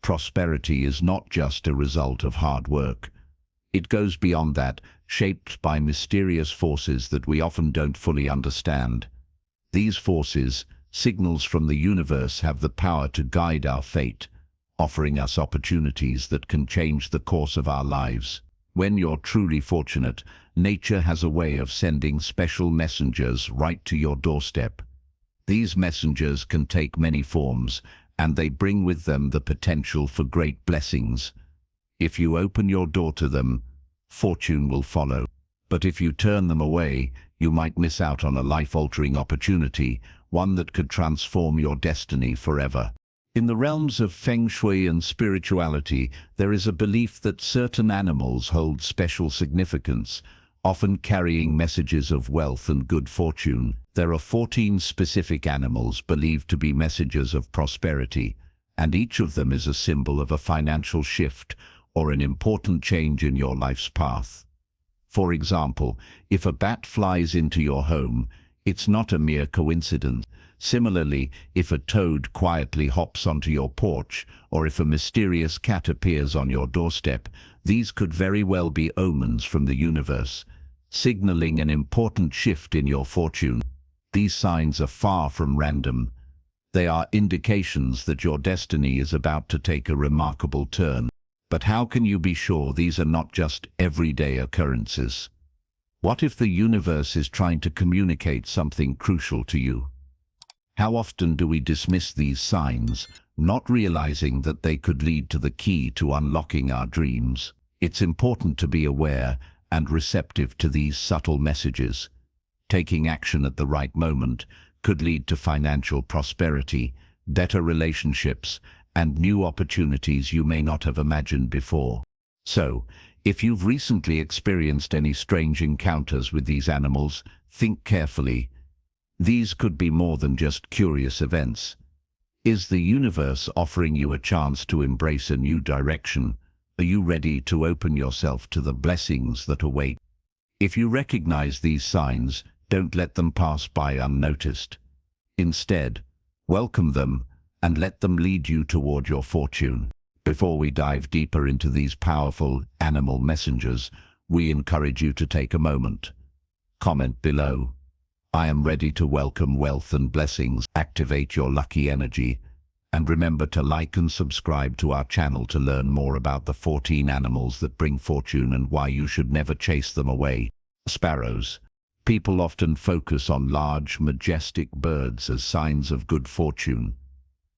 prosperity is not just a result of hard work. It goes beyond that, shaped by mysterious forces that we often don't fully understand. These forces, signals from the universe, have the power to guide our fate, offering us opportunities that can change the course of our lives. When you're truly fortunate, nature has a way of sending special messengers right to your doorstep. These messengers can take many forms, and they bring with them the potential for great blessings. If you open your door to them, fortune will follow. But if you turn them away, you might miss out on a life-altering opportunity, one that could transform your destiny forever. In the realms of feng shui and spirituality, there is a belief that certain animals hold special significance, often carrying messages of wealth and good fortune. There are 14 specific animals believed to be messengers of prosperity, and each of them is a symbol of a financial shift or an important change in your life's path. For example, if a bat flies into your home, it's not a mere coincidence. Similarly, if a toad quietly hops onto your porch, or if a mysterious cat appears on your doorstep, these could very well be omens from the universe, signaling an important shift in your fortune. These signs are far from random. They are indications that your destiny is about to take a remarkable turn. But how can you be sure these are not just everyday occurrences? What if the universe is trying to communicate something crucial to you? How often do we dismiss these signs, not realizing that they could lead to the key to unlocking our dreams? It's important to be aware and receptive to these subtle messages. Taking action at the right moment could lead to financial prosperity, better relationships, and new opportunities you may not have imagined before. So, if you've recently experienced any strange encounters with these animals, think carefully. These could be more than just curious events. Is the universe offering you a chance to embrace a new direction? Are you ready to open yourself to the blessings that await? If you recognize these signs, don't let them pass by unnoticed. Instead, welcome them and let them lead you toward your fortune. Before we dive deeper into these powerful animal messengers, we encourage you to take a moment. Comment below. I am ready to welcome wealth and blessings. Activate your lucky energy. And remember to like and subscribe to our channel to learn more about the 14 animals that bring fortune and why you should never chase them away. Sparrows. People often focus on large, majestic birds as signs of good fortune.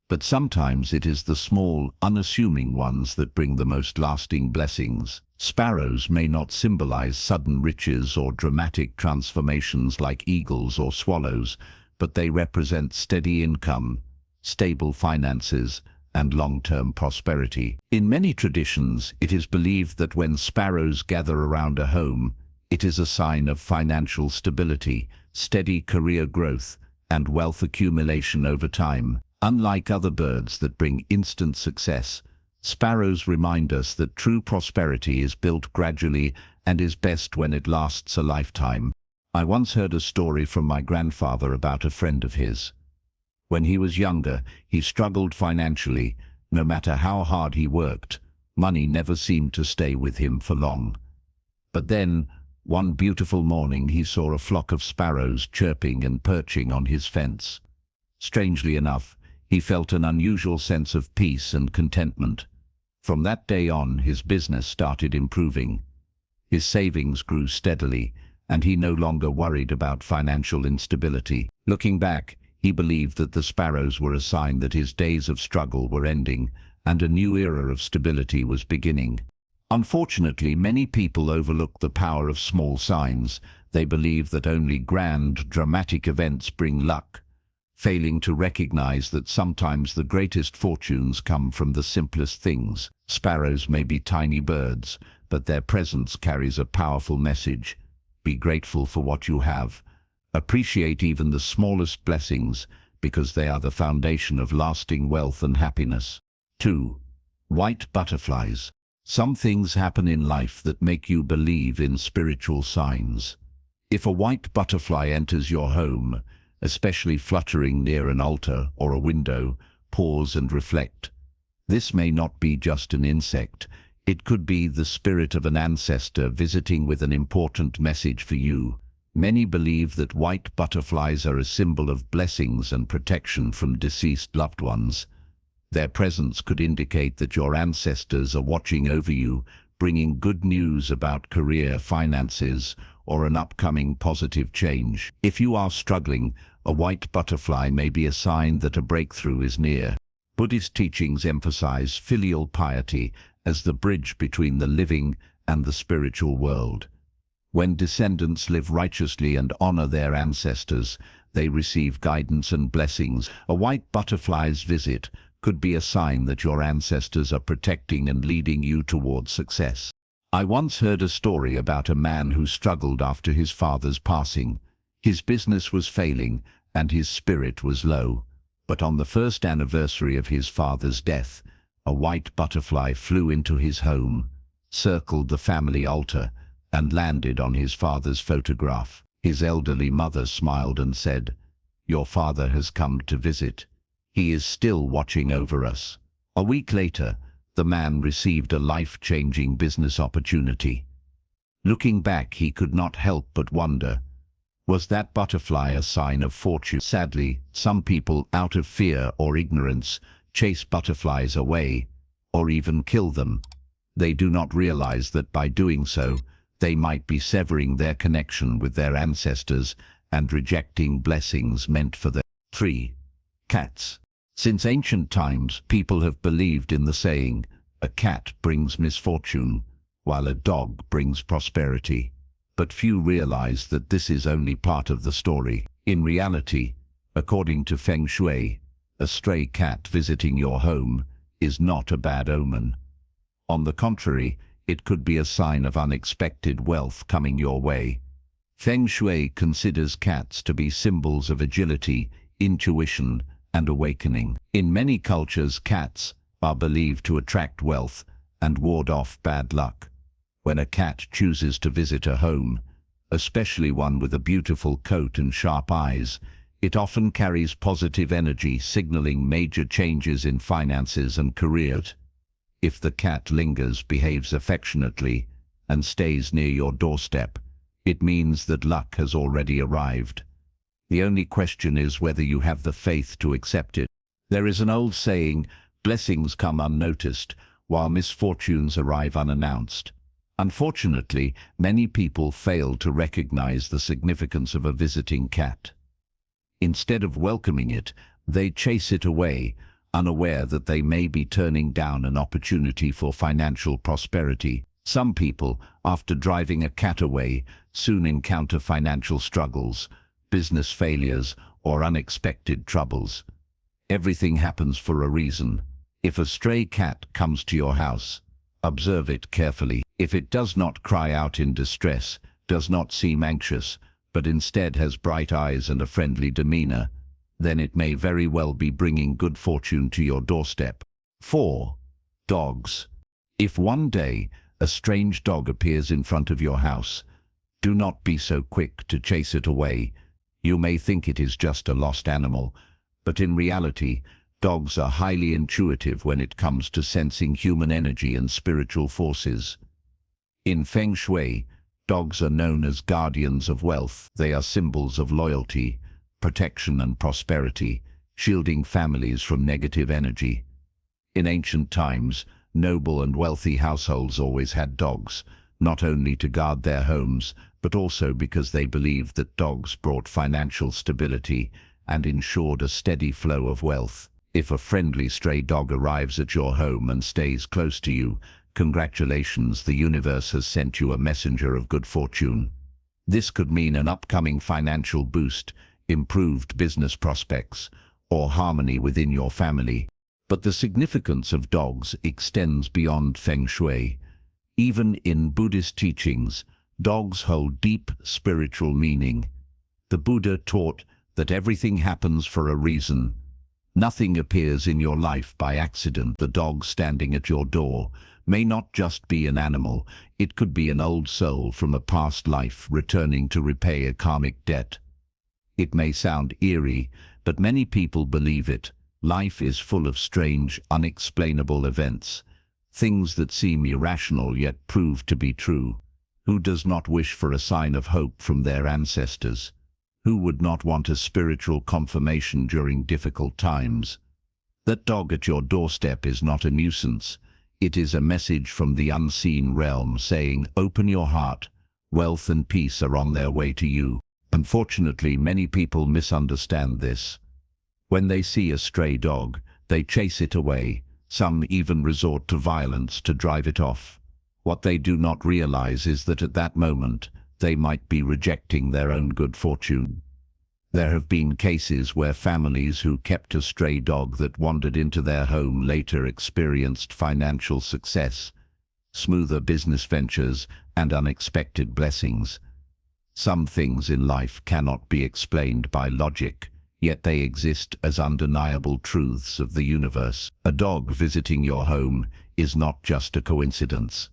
But sometimes it is the small, unassuming ones that bring the most lasting blessings. Sparrows may not symbolize sudden riches or dramatic transformations like eagles or swallows, but they represent steady income, stable finances, and long-term prosperity. In many traditions, it is believed that when sparrows gather around a home, it is a sign of financial stability, steady career growth, and wealth accumulation over time. Unlike other birds that bring instant success, sparrows remind us that true prosperity is built gradually and is best when it lasts a lifetime. I once heard a story from my grandfather about a friend of his. When he was younger, he struggled financially. No matter how hard he worked, money never seemed to stay with him for long. But then, one beautiful morning, he saw a flock of sparrows chirping and perching on his fence. Strangely enough, he felt an unusual sense of peace and contentment. From that day on, his business started improving. His savings grew steadily, and he no longer worried about financial instability. Looking back, he believed that the sparrows were a sign that his days of struggle were ending, and a new era of stability was beginning. Unfortunately, many people overlook the power of small signs. They believe that only grand, dramatic events bring luck, failing to recognize that sometimes the greatest fortunes come from the simplest things. Sparrows may be tiny birds, but their presence carries a powerful message. Be grateful for what you have. Appreciate even the smallest blessings, because they are the foundation of lasting wealth and happiness. 2. White butterflies. Some things happen in life that make you believe in spiritual signs. If a white butterfly enters your home, especially fluttering near an altar or a window, pause and reflect. This may not be just an insect. It could be the spirit of an ancestor visiting with an important message for you. Many believe that white butterflies are a symbol of blessings and protection from deceased loved ones. Their presence could indicate that your ancestors are watching over you, bringing good news about career, finances, or an upcoming positive change. If you are struggling, a white butterfly may be a sign that a breakthrough is near. Buddhist teachings emphasize filial piety as the bridge between the living and the spiritual world. When descendants live righteously and honor their ancestors, they receive guidance and blessings. A white butterfly's visit could be a sign that your ancestors are protecting and leading you towards success. I once heard a story about a man who struggled after his father's passing. His business was failing and his spirit was low. But on the first anniversary of his father's death, a white butterfly flew into his home, circled the family altar, and landed on his father's photograph. His elderly mother smiled and said, "Your father has come to visit. He is still watching over us." A week later, the man received a life-changing business opportunity. Looking back, he could not help but wonder, was that butterfly a sign of fortune? Sadly, some people, out of fear or ignorance, chase butterflies away, or even kill them. They do not realize that by doing so, they might be severing their connection with their ancestors and rejecting blessings meant for them. 3. Cats. Since ancient times, people have believed in the saying, "A cat brings misfortune, while a dog brings prosperity." But few realize that this is only part of the story. In reality, according to feng shui, a stray cat visiting your home is not a bad omen. On the contrary, it could be a sign of unexpected wealth coming your way. Feng shui considers cats to be symbols of agility, intuition, and awakening. In many cultures, cats are believed to attract wealth and ward off bad luck. When a cat chooses to visit a home, especially one with a beautiful coat and sharp eyes, it often carries positive energy, signaling major changes in finances and career. If the cat lingers, behaves affectionately, and stays near your doorstep, it means that luck has already arrived. The only question is whether you have the faith to accept it. There is an old saying, "Blessings come unnoticed, while misfortunes arrive unannounced." Unfortunately, many people fail to recognize the significance of a visiting cat. Instead of welcoming it, they chase it away, unaware that they may be turning down an opportunity for financial prosperity. Some people, after driving a cat away, soon encounter financial struggles, business failures, or unexpected troubles. Everything happens for a reason. If a stray cat comes to your house, observe it carefully. If it does not cry out in distress, does not seem anxious, but instead has bright eyes and a friendly demeanor, then it may very well be bringing good fortune to your doorstep. 4. Dogs. If one day a strange dog appears in front of your house, do not be so quick to chase it away. You may think it is just a lost animal, but in reality, dogs are highly intuitive when it comes to sensing human energy and spiritual forces. In feng shui, dogs are known as guardians of wealth. They are symbols of loyalty, protection, and prosperity, shielding families from negative energy. In ancient times, noble and wealthy households always had dogs, not only to guard their homes, but also because they believed that dogs brought financial stability and ensured a steady flow of wealth. If a friendly stray dog arrives at your home and stays close to you, congratulations, the universe has sent you a messenger of good fortune. This could mean an upcoming financial boost, improved business prospects, or harmony within your family. But the significance of dogs extends beyond feng shui. Even in Buddhist teachings, dogs hold deep spiritual meaning. The Buddha taught that everything happens for a reason. Nothing appears in your life by accident. The dog standing at your door may not just be an animal, it could be an old soul from a past life returning to repay a karmic debt. It may sound eerie, but many people believe it. Life is full of strange, unexplainable events, things that seem irrational yet prove to be true. Who does not wish for a sign of hope from their ancestors? Who would not want a spiritual confirmation during difficult times? That dog at your doorstep is not a nuisance. It is a message from the unseen realm saying, open your heart, wealth and peace are on their way to you. Unfortunately, many people misunderstand this. When they see a stray dog, they chase it away. Some even resort to violence to drive it off. What they do not realize is that at that moment, they might be rejecting their own good fortune. There have been cases where families who kept a stray dog that wandered into their home later experienced financial success, smoother business ventures, and unexpected blessings. Some things in life cannot be explained by logic, yet they exist as undeniable truths of the universe. A dog visiting your home is not just a coincidence.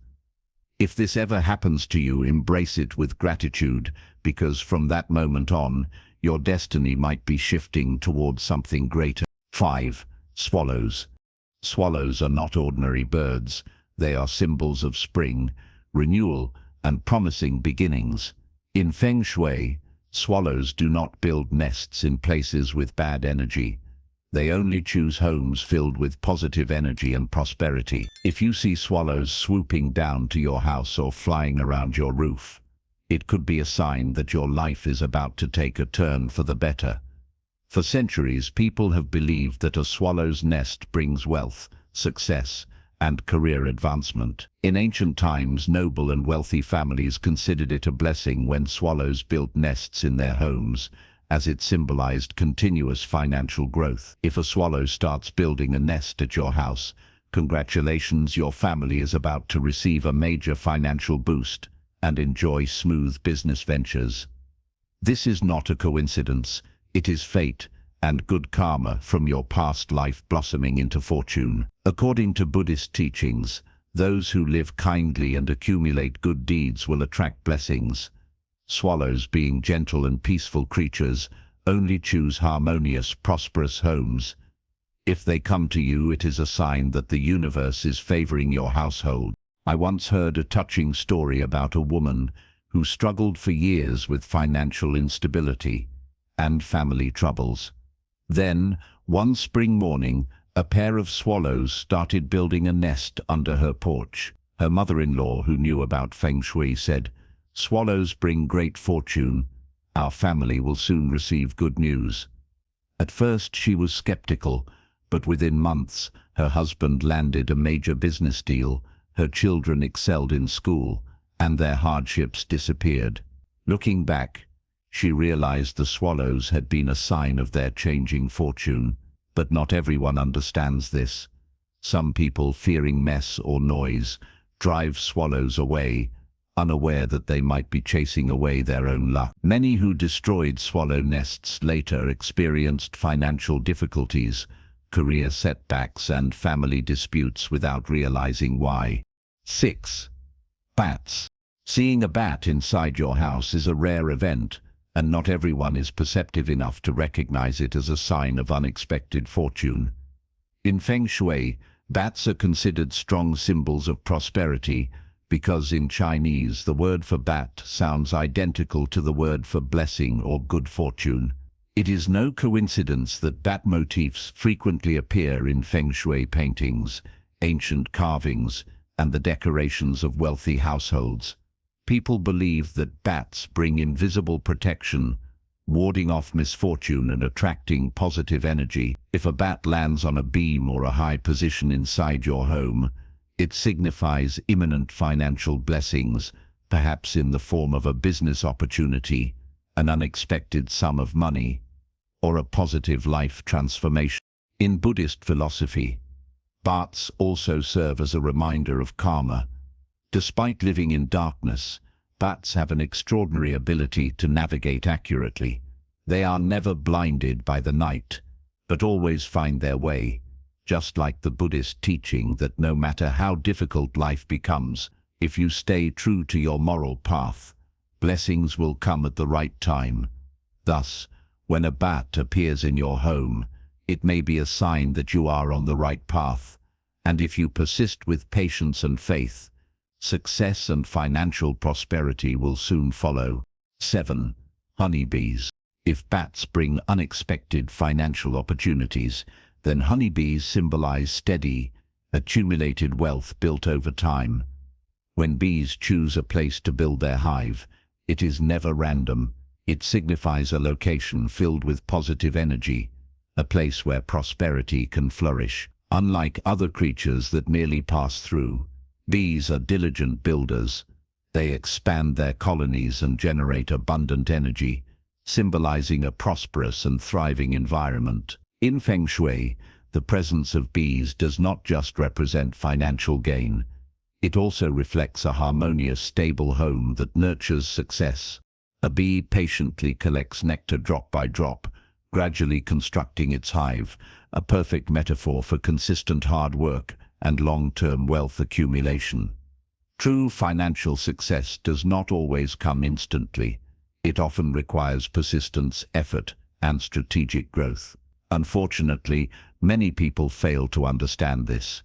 If this ever happens to you, embrace it with gratitude, because from that moment on, your destiny might be shifting towards something greater. 5. Swallows. Swallows are not ordinary birds. They are symbols of spring, renewal, and promising beginnings. In feng shui, swallows do not build nests in places with bad energy. They only choose homes filled with positive energy and prosperity. If you see swallows swooping down to your house or flying around your roof, it could be a sign that your life is about to take a turn for the better. For centuries, people have believed that a swallow's nest brings wealth, success, and career advancement. In ancient times, noble and wealthy families considered it a blessing when swallows built nests in their homes, as it symbolized continuous financial growth. If a swallow starts building a nest at your house, congratulations, your family is about to receive a major financial boost and enjoy smooth business ventures. This is not a coincidence, it is fate and good karma from your past life blossoming into fortune. According to Buddhist teachings, those who live kindly and accumulate good deeds will attract blessings. Swallows, being gentle and peaceful creatures, only choose harmonious, prosperous homes. If they come to you, it is a sign that the universe is favoring your household. I once heard a touching story about a woman who struggled for years with financial instability and family troubles. Then, one spring morning, a pair of swallows started building a nest under her porch. Her mother-in-law, who knew about feng shui, said, "Swallows bring great fortune. Our family will soon receive good news." At first she was skeptical, but within months her husband landed a major business deal, her children excelled in school, and their hardships disappeared. Looking back, she realized the swallows had been a sign of their changing fortune. But not everyone understands this. Some people, fearing mess or noise, drive swallows away, unaware that they might be chasing away their own luck. Many who destroyed swallow nests later experienced financial difficulties, career setbacks, and family disputes without realizing why. 6. Bats. Seeing a bat inside your house is a rare event, and not everyone is perceptive enough to recognize it as a sign of unexpected fortune. In feng shui, bats are considered strong symbols of prosperity because in Chinese the word for bat sounds identical to the word for blessing or good fortune. It is no coincidence that bat motifs frequently appear in feng shui paintings, ancient carvings, and the decorations of wealthy households. People believe that bats bring invisible protection, warding off misfortune and attracting positive energy. If a bat lands on a beam or a high position inside your home, it signifies imminent financial blessings, perhaps in the form of a business opportunity, an unexpected sum of money, or a positive life transformation. In Buddhist philosophy, bats also serve as a reminder of karma. Despite living in darkness, bats have an extraordinary ability to navigate accurately. They are never blinded by the night, but always find their way, just like the Buddhist teaching that no matter how difficult life becomes, if you stay true to your moral path, blessings will come at the right time. Thus, when a bat appears in your home, It may be a sign that you are on the right path, and if you persist with patience and faith, success and financial prosperity will soon follow. 7. Honeybees. If bats bring unexpected financial opportunities, then honeybees symbolize steady, accumulated wealth built over time. When bees choose a place to build their hive, it is never random. It signifies a location filled with positive energy, a place where prosperity can flourish. Unlike other creatures that merely pass through, bees are diligent builders. They expand their colonies and generate abundant energy, symbolizing a prosperous and thriving environment. In feng shui, the presence of bees does not just represent financial gain. It also reflects a harmonious, stable home that nurtures success. A bee patiently collects nectar drop by drop, gradually constructing its hive, a perfect metaphor for consistent hard work and long-term wealth accumulation. True financial success does not always come instantly. It often requires persistence, effort, and strategic growth. Unfortunately, many people fail to understand this.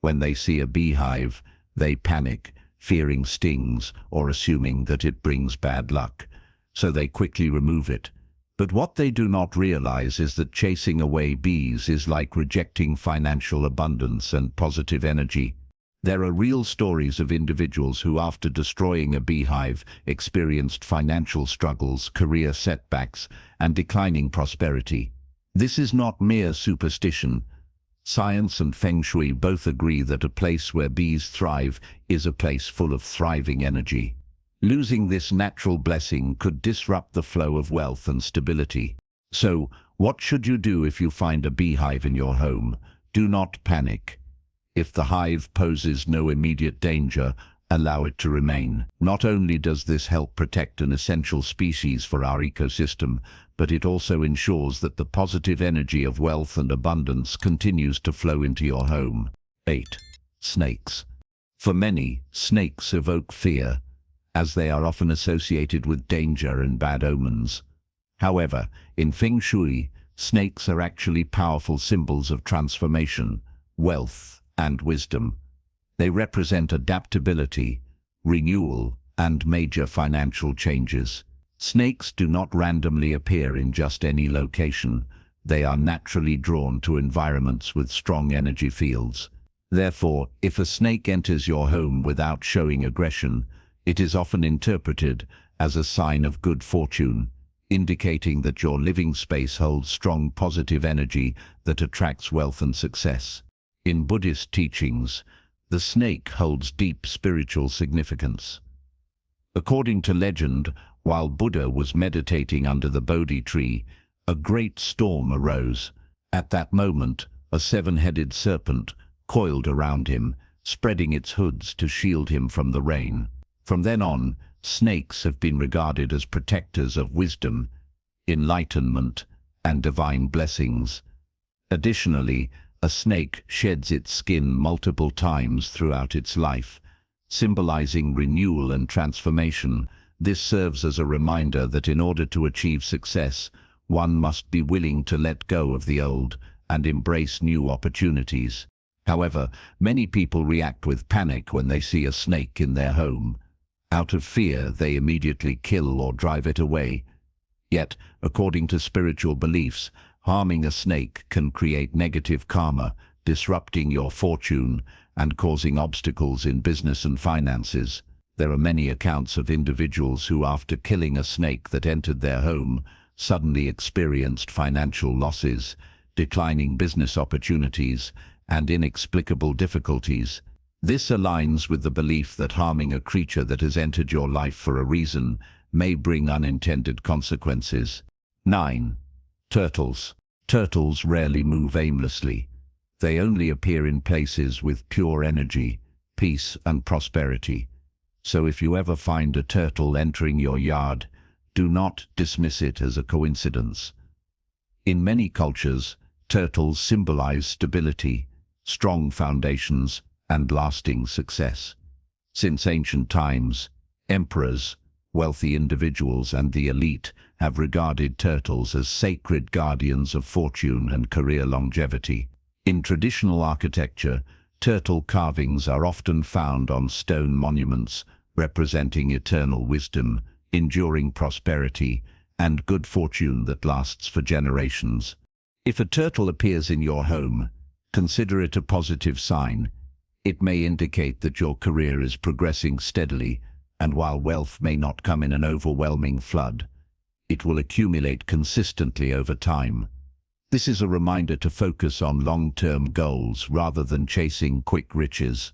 When they see a beehive, they panic, fearing stings or assuming that it brings bad luck, so they quickly remove it. But what they do not realize is that chasing away bees is like rejecting financial abundance and positive energy. There are real stories of individuals who, after destroying a beehive, experienced financial struggles, career setbacks, and declining prosperity. This is not mere superstition. Science and feng shui both agree that a place where bees thrive is a place full of thriving energy. Losing this natural blessing could disrupt the flow of wealth and stability. So, what should you do if you find a beehive in your home? Do not panic. If the hive poses no immediate danger, allow it to remain. Not only does this help protect an essential species for our ecosystem, but it also ensures that the positive energy of wealth and abundance continues to flow into your home. 8. Snakes. For many, snakes evoke fear, as they are often associated with danger and bad omens. However, in feng shui, snakes are actually powerful symbols of transformation, wealth, and wisdom. They represent adaptability, renewal, and major financial changes. Snakes do not randomly appear in just any location. They are naturally drawn to environments with strong energy fields. Therefore, if a snake enters your home without showing aggression, it is often interpreted as a sign of good fortune, indicating that your living space holds strong positive energy that attracts wealth and success. In Buddhist teachings, the snake holds deep spiritual significance. According to legend, while Buddha was meditating under the Bodhi tree, a great storm arose. At that moment, a seven-headed serpent coiled around him, spreading its hoods to shield him from the rain. From then on, snakes have been regarded as protectors of wisdom, enlightenment, and divine blessings. Additionally, a snake sheds its skin multiple times throughout its life, symbolizing renewal and transformation. This serves as a reminder that in order to achieve success, one must be willing to let go of the old and embrace new opportunities. However, many people react with panic when they see a snake in their home. Out of fear, they immediately kill or drive it away. Yet, according to spiritual beliefs, harming a snake can create negative karma, disrupting your fortune and causing obstacles in business and finances. There are many accounts of individuals who, after killing a snake that entered their home, suddenly experienced financial losses, declining business opportunities, and inexplicable difficulties. This aligns with the belief that harming a creature that has entered your life for a reason may bring unintended consequences. 9. Turtles. Turtles rarely move aimlessly. They only appear in places with pure energy, peace, and prosperity. So if you ever find a turtle entering your yard, do not dismiss it as a coincidence. In many cultures, turtles symbolize stability, strong foundations, and lasting success. Since ancient times, emperors, Wealthy individuals and the elite have regarded turtles as sacred guardians of fortune and career longevity. In traditional architecture, turtle carvings are often found on stone monuments, representing eternal wisdom, enduring prosperity, and good fortune that lasts for generations. If a turtle appears in your home, consider it a positive sign. It may indicate that your career is progressing steadily, and while wealth may not come in an overwhelming flood, it will accumulate consistently over time. This is a reminder to focus on long-term goals rather than chasing quick riches.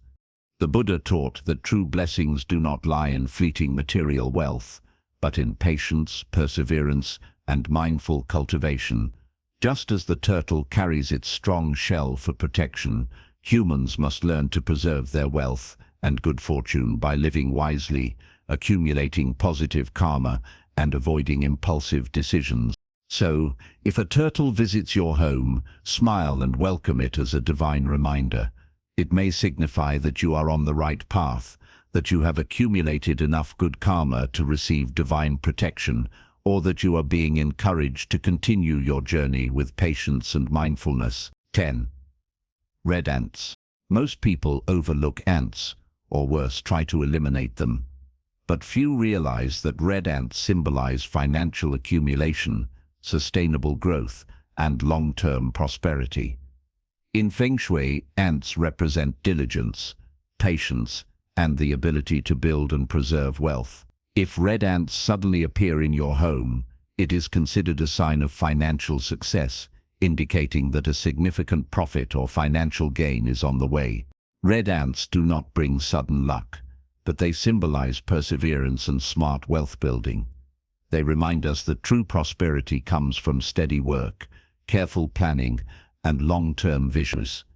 The Buddha taught that true blessings do not lie in fleeting material wealth, but in patience, perseverance, and mindful cultivation. Just as the turtle carries its strong shell for protection, humans must learn to preserve their wealth and good fortune by living wisely, accumulating positive karma, and avoiding impulsive decisions. So, if a turtle visits your home, smile and welcome it as a divine reminder. It may signify that you are on the right path, that you have accumulated enough good karma to receive divine protection, or that you are being encouraged to continue your journey with patience and mindfulness. 10. Red ants. Most people overlook ants, or worse, try to eliminate them. But few realize that red ants symbolize financial accumulation, sustainable growth, and long-term prosperity. In feng shui, ants represent diligence, patience, and the ability to build and preserve wealth. If red ants suddenly appear in your home, it is considered a sign of financial success, indicating that a significant profit or financial gain is on the way. Red ants do not bring sudden luck, but they symbolize perseverance and smart wealth building. They remind us that true prosperity comes from steady work, careful planning, and long-term visions.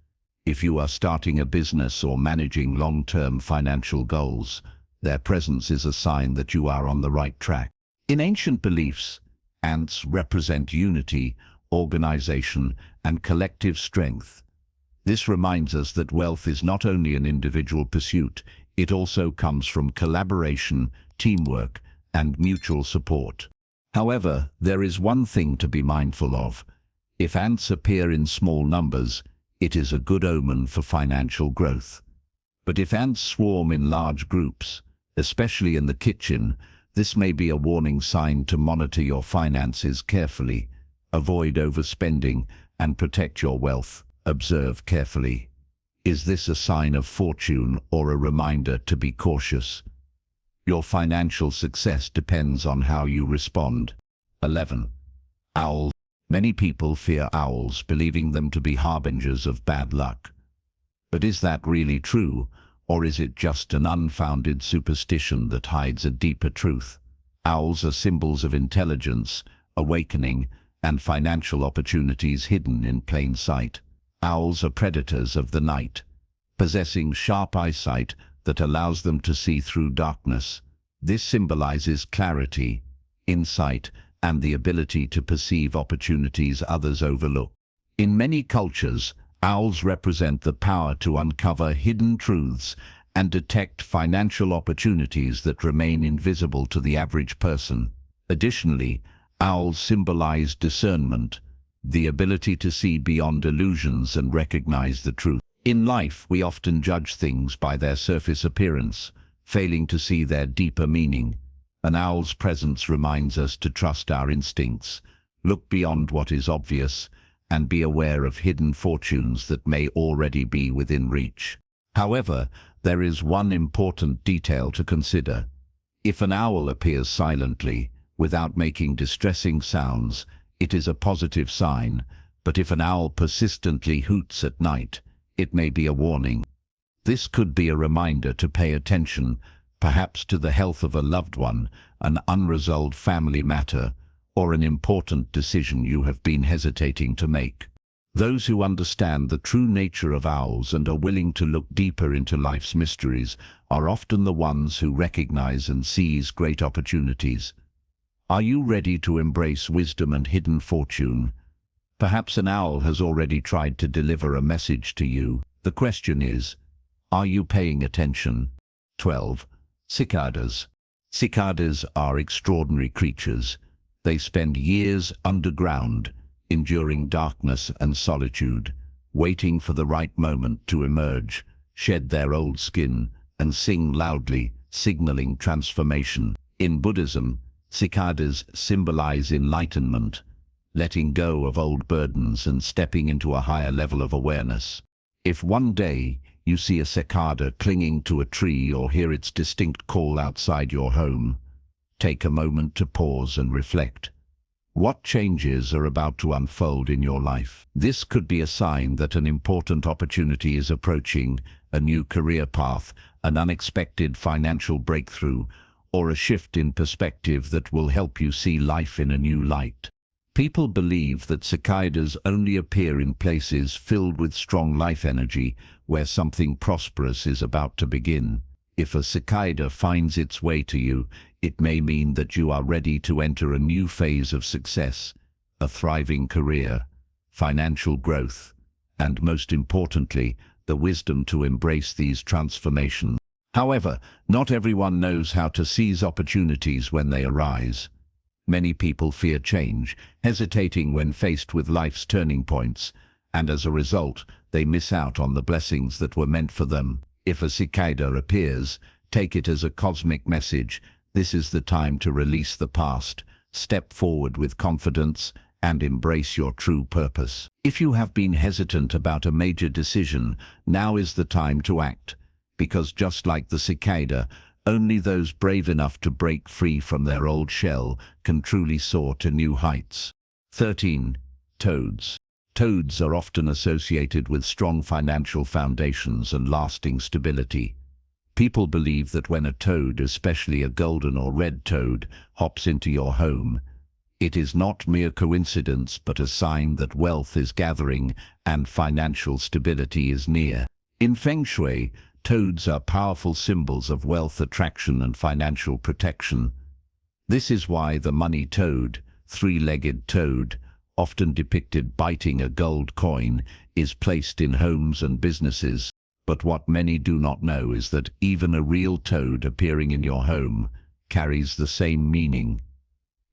If you are starting a business or managing long-term financial goals, their presence is a sign that you are on the right track. In ancient beliefs, ants represent unity, organization, and collective strength. This reminds us that wealth is not only an individual pursuit, it also comes from collaboration, teamwork, and mutual support. However, there is one thing to be mindful of. If ants appear in small numbers, it is a good omen for financial growth. But if ants swarm in large groups, especially in the kitchen, this may be a warning sign to monitor your finances carefully, avoid overspending, and protect your wealth. Observe carefully. Is this a sign of fortune or a reminder to be cautious? Your financial success depends on how you respond. 11. Owls. Many people fear owls, believing them to be harbingers of bad luck. But is that really true, or is it just an unfounded superstition that hides a deeper truth? Owls are symbols of intelligence, awakening, and financial opportunities hidden in plain sight. Owls are predators of the night, possessing sharp eyesight that allows them to see through darkness. This symbolizes clarity, insight, and the ability to perceive opportunities others overlook. In many cultures, owls represent the power to uncover hidden truths and detect financial opportunities that remain invisible to the average person. Additionally, owls symbolize discernment, the ability to see beyond illusions and recognize the truth. In life, we often judge things by their surface appearance, failing to see their deeper meaning. An owl's presence reminds us to trust our instincts, look beyond what is obvious, and be aware of hidden fortunes that may already be within reach. However, there is one important detail to consider. If an owl appears silently, without making distressing sounds, it is a positive sign, but if an owl persistently hoots at night, it may be a warning. This could be a reminder to pay attention, perhaps to the health of a loved one, an unresolved family matter, or an important decision you have been hesitating to make. Those who understand the true nature of owls and are willing to look deeper into life's mysteries are often the ones who recognize and seize great opportunities. Are you ready to embrace wisdom and hidden fortune? Perhaps an owl has already tried to deliver a message to you. The question is, are you paying attention? 12. Cicadas. Cicadas are extraordinary creatures. They spend years underground, enduring darkness and solitude, waiting for the right moment to emerge, shed their old skin, and sing loudly, signaling transformation. In Buddhism, cicadas symbolize enlightenment, letting go of old burdens and stepping into a higher level of awareness. If one day you see a cicada clinging to a tree or hear its distinct call outside your home, take a moment to pause and reflect. What changes are about to unfold in your life? This could be a sign that an important opportunity is approaching, a new career path, an unexpected financial breakthrough, or a shift in perspective that will help you see life in a new light. People believe that cicadas only appear in places filled with strong life energy, where something prosperous is about to begin. If a cicada finds its way to you, it may mean that you are ready to enter a new phase of success, a thriving career, financial growth, and most importantly, the wisdom to embrace these transformations. However, not everyone knows how to seize opportunities when they arise. Many people fear change, hesitating when faced with life's turning points, and as a result, they miss out on the blessings that were meant for them. If a cicada appears, take it as a cosmic message. This is the time to release the past, step forward with confidence, and embrace your true purpose. If you have been hesitant about a major decision, now is the time to act, because just like the cicada, only those brave enough to break free from their old shell can truly soar to new heights. 13. Toads. Toads are often associated with strong financial foundations and lasting stability. People believe that when a toad, especially a golden or red toad, hops into your home, it is not mere coincidence but a sign that wealth is gathering and financial stability is near. In feng shui, toads are powerful symbols of wealth attraction and financial protection. This is why the money toad, three-legged toad, often depicted biting a gold coin, is placed in homes and businesses. But what many do not know is that even a real toad appearing in your home carries the same meaning.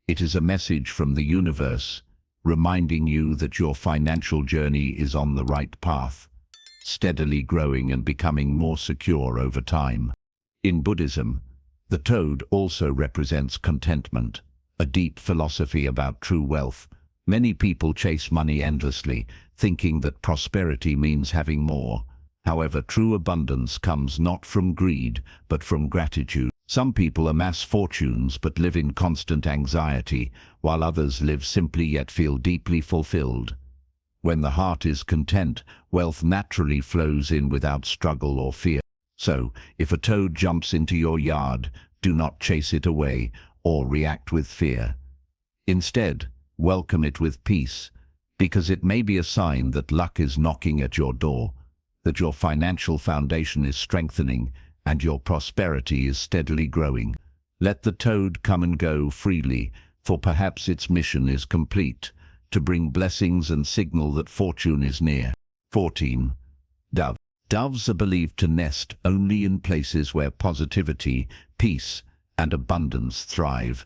It is a message from the universe, reminding you that your financial journey is on the right path, steadily growing and becoming more secure over time. In Buddhism, the toad also represents contentment, a deep philosophy about true wealth. Many people chase money endlessly, thinking that prosperity means having more. However, true abundance comes not from greed, but from gratitude. Some people amass fortunes but live in constant anxiety, while others live simply yet feel deeply fulfilled. When the heart is content, wealth naturally flows in without struggle or fear. So, if a toad jumps into your yard, do not chase it away or react with fear. Instead, welcome it with peace, because it may be a sign that luck is knocking at your door, that your financial foundation is strengthening, and your prosperity is steadily growing. Let the toad come and go freely, for perhaps its mission is complete, to bring blessings and signal that fortune is near. 14. Dove. Doves are believed to nest only in places where positivity, peace, and abundance thrive.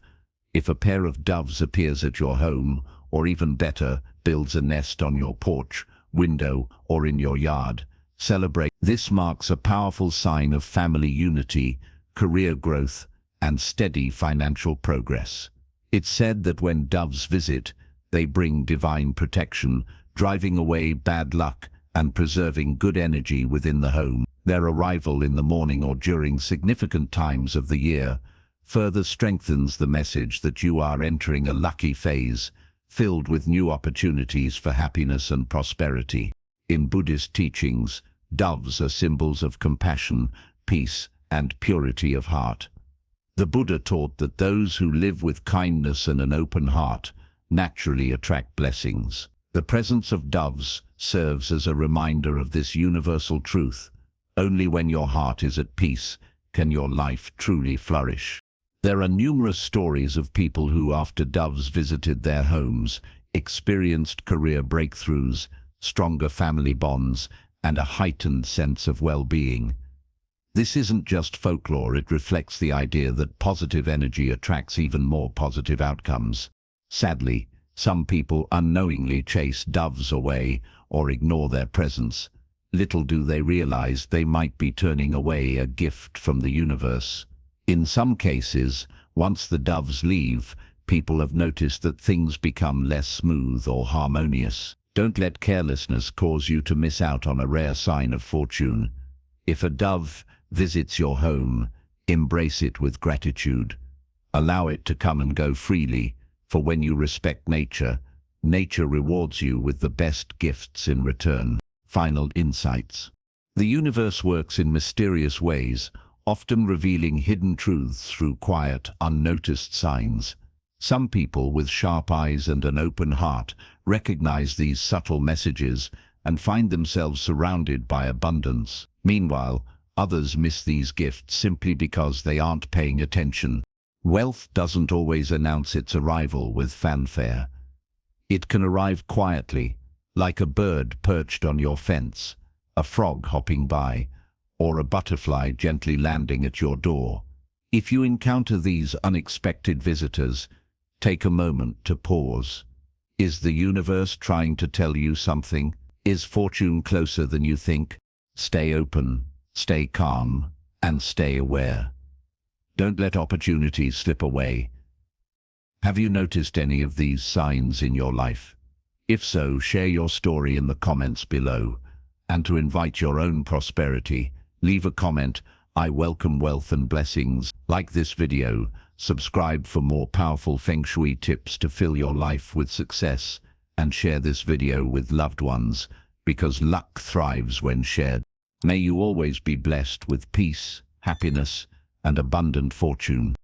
If a pair of doves appears at your home, or even better, builds a nest on your porch, window, or in your yard, celebrate. This marks a powerful sign of family unity, career growth, and steady financial progress. It's said that when doves visit, they bring divine protection, driving away bad luck and preserving good energy within the home. Their arrival in the morning or during significant times of the year further strengthens the message that you are entering a lucky phase, filled with new opportunities for happiness and prosperity. In Buddhist teachings, doves are symbols of compassion, peace, and purity of heart. The Buddha taught that those who live with kindness and an open heart naturally attract blessings. The presence of doves serves as a reminder of this universal truth. Only when your heart is at peace can your life truly flourish. There are numerous stories of people who, after doves visited their homes, experienced career breakthroughs, stronger family bonds, and a heightened sense of well-being. This isn't just folklore, it reflects the idea that positive energy attracts even more positive outcomes. Sadly, some people unknowingly chase doves away or ignore their presence. Little do they realize they might be turning away a gift from the universe. In some cases, once the doves leave, people have noticed that things become less smooth or harmonious. Don't let carelessness cause you to miss out on a rare sign of fortune. If a dove visits your home, embrace it with gratitude. Allow it to come and go freely, for when you respect nature, nature rewards you with the best gifts in return. Final insights. The universe works in mysterious ways, often revealing hidden truths through quiet, unnoticed signs. Some people with sharp eyes and an open heart recognize these subtle messages and find themselves surrounded by abundance. Meanwhile, others miss these gifts simply because they aren't paying attention. Wealth doesn't always announce its arrival with fanfare. It can arrive quietly, like a bird perched on your fence, a frog hopping by, or a butterfly gently landing at your door. If you encounter these unexpected visitors, take a moment to pause. Is the universe trying to tell you something? Is fortune closer than you think? Stay open, stay calm, and stay aware. Don't let opportunities slip away. Have you noticed any of these signs in your life? If so, share your story in the comments below. And to invite your own prosperity, leave a comment. I welcome wealth and blessings. Like this video, subscribe for more powerful feng shui tips to fill your life with success, and share this video with loved ones, because luck thrives when shared. May you always be blessed with peace, happiness, and abundant fortune.